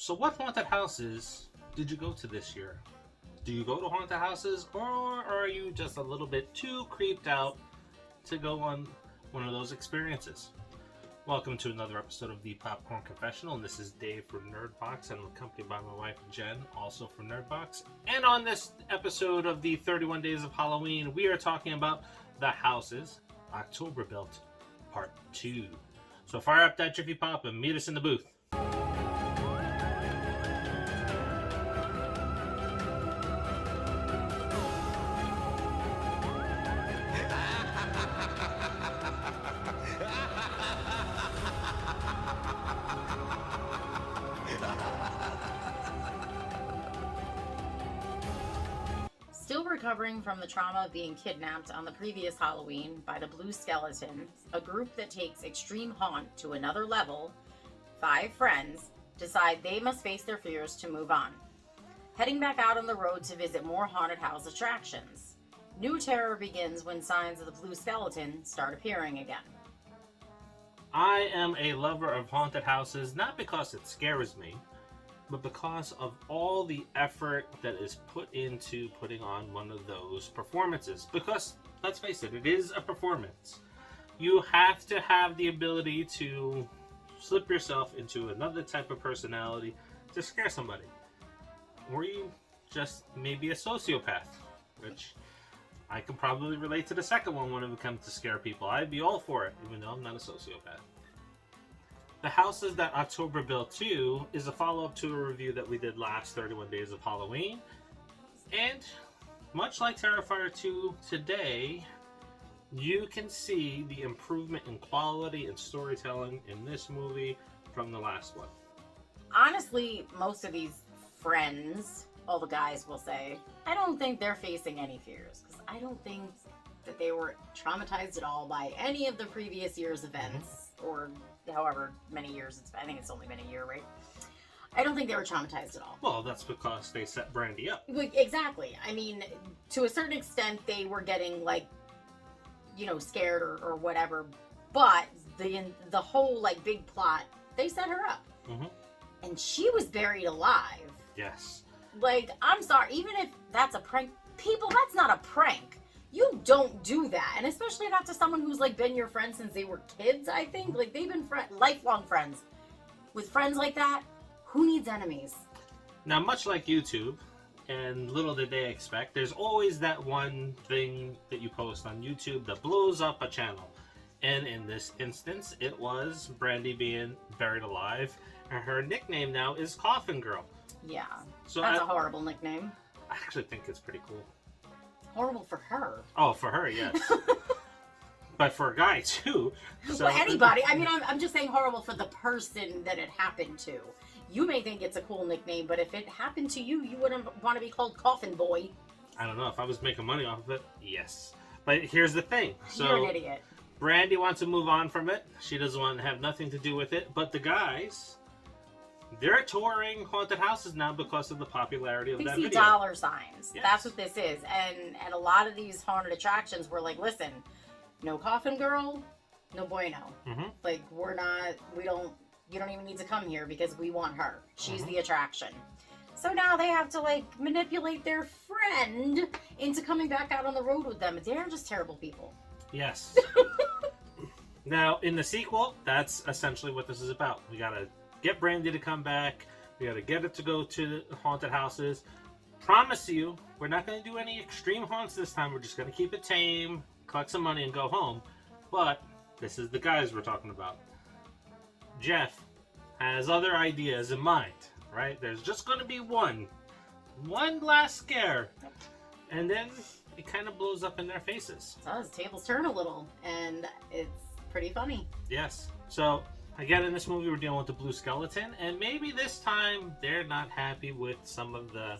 So what haunted houses did you go to this year? Do you go to haunted houses, or are you just a little bit too creeped out to go on one of those experiences? Welcome to another episode of the Popcorn Confessional, and this is Dave from Nerdbox, and I'm accompanied by my wife Jenn, also from Nerdbox. And on this episode of the 31 Days of Halloween, we are talking about the houses October built, part 2. So fire up that Jiffy Pop and meet us in the booth. Still recovering from the trauma of being kidnapped on the previous Halloween by the Blue Skeleton, a group that takes extreme haunt to another level, 5 friends decide they must face their fears to move on. Heading back out on the road to visit more haunted house attractions. New terror begins when signs of the Blue Skeleton start appearing again. I am a lover of haunted houses, not because it scares me, but because of all the effort that is put into putting on one of those performances. Because, let's face it, it is a performance. You have to have the ability to slip yourself into another type of personality to scare somebody. Or you just may be a sociopath, which I can probably relate to the second one when it comes to scare people. I'd be all for it, even though I'm not a sociopath. The Houses That October Built 2 is a follow-up to a review that we did last 31 Days of Halloween. And much like Terrifier 2 today, you can see the improvement in quality and storytelling in this movie from the last one. Honestly, most of these friends, all the guys will say, I don't think they're facing any fears. Because I don't think that they were traumatized at all by any of the previous year's events, or however many years it's been. I think it's only been a year, right? I don't think they were traumatized at all. Well, that's because they set Brandy up. Exactly. I mean, to a certain extent, they were getting, like, you know, scared or whatever. But the whole, like, big plot, they set her up. Mm-hmm. And she was buried alive. Yes. Like, I'm sorry, even if that's a prank, people, that's not a prank. You don't do that, and especially not to someone who's, like, been your friend since they were kids, I think. Like, they've been lifelong friends. With friends like that, who needs enemies? Now, much like YouTube, and little did they expect, there's always that one thing that you post on YouTube that blows up a channel. And in this instance, it was Brandy being buried alive, and her nickname now is Coffin Girl. Yeah, so that's a horrible nickname. I actually think it's pretty cool. Horrible for her. Oh, for her, yes. But for a guy, too. So. Well, anybody. I mean, I'm just saying horrible for the person that it happened to. You may think it's a cool nickname, but if it happened to you, you wouldn't want to be called Coffin Boy. I don't know. If I was making money off of it, yes. But here's the thing. So, you're an idiot. Brandy wants to move on from it. She doesn't want to have nothing to do with it. But the guys, they're touring haunted houses now because of the popularity of that video. They see dollar signs. Yes. That's what this is. And a lot of these haunted attractions were like, listen, no Coffin Girl, no bueno. Mm-hmm. Like, you don't even need to come here because we want her. She's the attraction. So now they have to, like, manipulate their friend into coming back out on the road with them. They're just terrible people. Yes. Now, in the sequel, that's essentially what this is about. We gotta get Brandy to come back. We gotta get it to go to the haunted houses. Promise you, we're not gonna do any extreme haunts this time. We're just gonna keep it tame, collect some money, and go home. But this is the guys we're talking about. Jeff has other ideas in mind, right? There's just gonna be one last scare, and then it kind of blows up in their faces. It does. Tables turn a little, and it's pretty funny. Yes. So, again, in this movie, we're dealing with the Blue Skeleton, and maybe this time they're not happy with some of the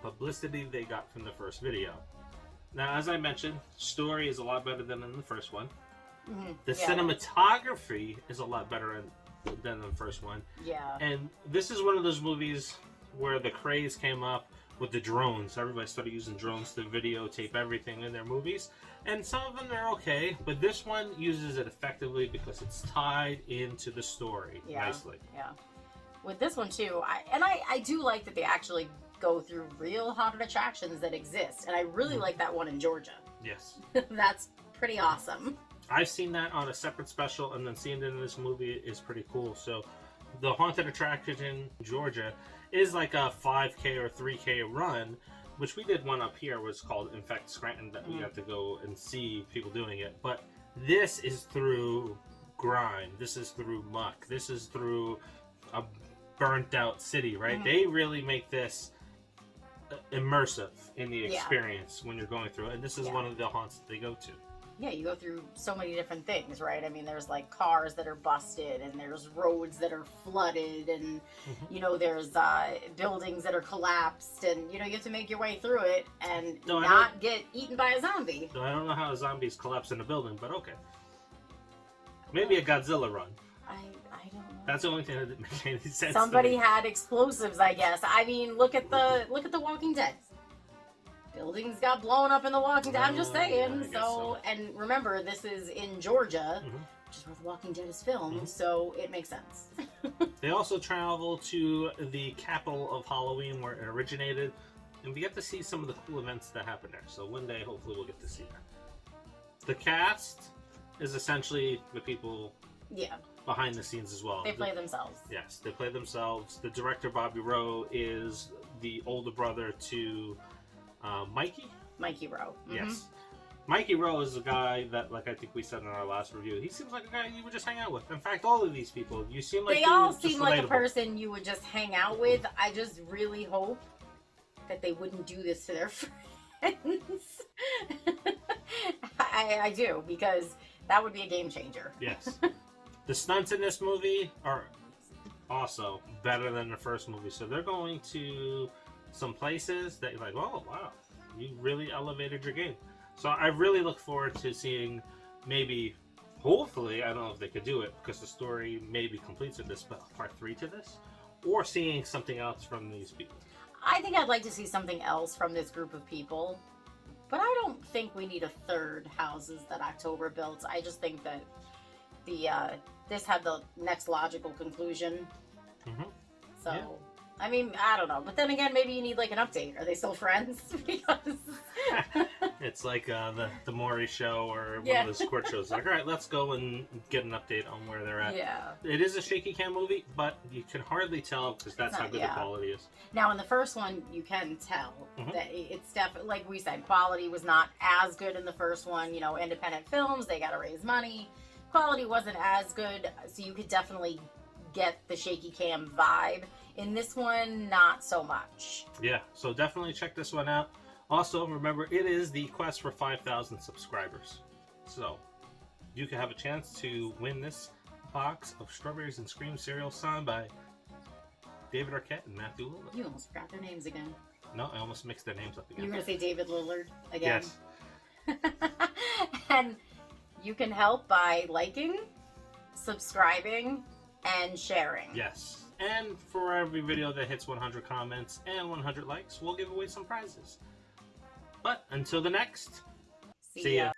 publicity they got from the first video. Now, as I mentioned, story is a lot better than in the first one. Mm-hmm. The cinematography is a lot better than the first one. Yeah. And this is one of those movies where the craze came up with the drones. Everybody started using drones to videotape everything in their movies. And some of them are okay, but this one uses it effectively because it's tied into the story nicely. Yeah. with this one too, I do like that they actually go through real haunted attractions that exist, and I really like that one in Georgia. Yes. That's pretty awesome. I've seen that on a separate special, and then seeing it in this movie is pretty cool. So, the haunted attraction in Georgia is like a 5K or 3K run, which we did one up here, was called Infect Scranton, that we got to go and see people doing it. But this is through grime. This is through muck. This is through a burnt out city, right? They really make this immersive in the experience when you're going through it. And this is one of the haunts that they go to. Yeah, you go through so many different things, right? I mean, there's like cars that are busted, and there's roads that are flooded, and you know, there's buildings that are collapsed, and you know, you have to make your way through it and not get eaten by a zombie. So I don't know how zombies collapse in a building, but okay. Maybe a Godzilla run. I don't know. That's the only thing that didn't make any sense. Somebody had explosives, I guess. I mean, look at the Walking Dead. Buildings got blown up in The Walking Dead. I'm just saying. So, and remember, this is in Georgia, which is where The Walking Dead is filmed, so it makes sense. They also travel to the capital of Halloween, where it originated, and we get to see some of the cool events that happen there. So one day, hopefully, we'll get to see that. The cast is essentially the people behind the scenes as well. They play themselves. Yes, they play themselves. The director, Bobby Rowe, is the older brother to Mikey Rowe. Yes. Mikey Rowe is a guy that, like I think we said in our last review, he seems like a guy you would just hang out with. In fact, all of these people, you seem like they all seem like a person you would just hang out with. I just really hope that they wouldn't do this to their friends. I do, because that would be a game changer. Yes. The stunts in this movie are also better than the first movie. So they're going to some places that you're like, oh, wow, you really elevated your game. So I really look forward to seeing maybe, hopefully, I don't know if they could do it because the story maybe completes with this, but part 3 to this, or seeing something else from these people. I think I'd like to see something else from this group of people, but I don't think we need a third houses that October built. I just think that this had the next logical conclusion. So. Yeah. I mean, I don't know. But then again, maybe you need like an update. Are they still friends? Because it's like the Maury show or one of those court shows. Like, all right, let's go and get an update on where they're at. Yeah. It is a shaky cam movie, but you can hardly tell because that's how good the quality is. Now, in the first one, you can tell that it's definitely, like we said, quality was not as good in the first one. You know, independent films, they got to raise money. Quality wasn't as good, so you could definitely get the shaky cam vibe. In this one, not so much. Yeah, so definitely check this one out. Also, remember, it is the quest for 5,000 subscribers. So, you can have a chance to win this box of Strawberries and Scream cereal signed by David Arquette and Matthew Lillard. You almost forgot their names again. No, I almost mixed their names up again. You were going to say David Lillard again? Yes. And you can help by liking, subscribing, and sharing. Yes. And for every video that hits 100 comments and 100 likes, we'll give away some prizes. But until the next, see ya.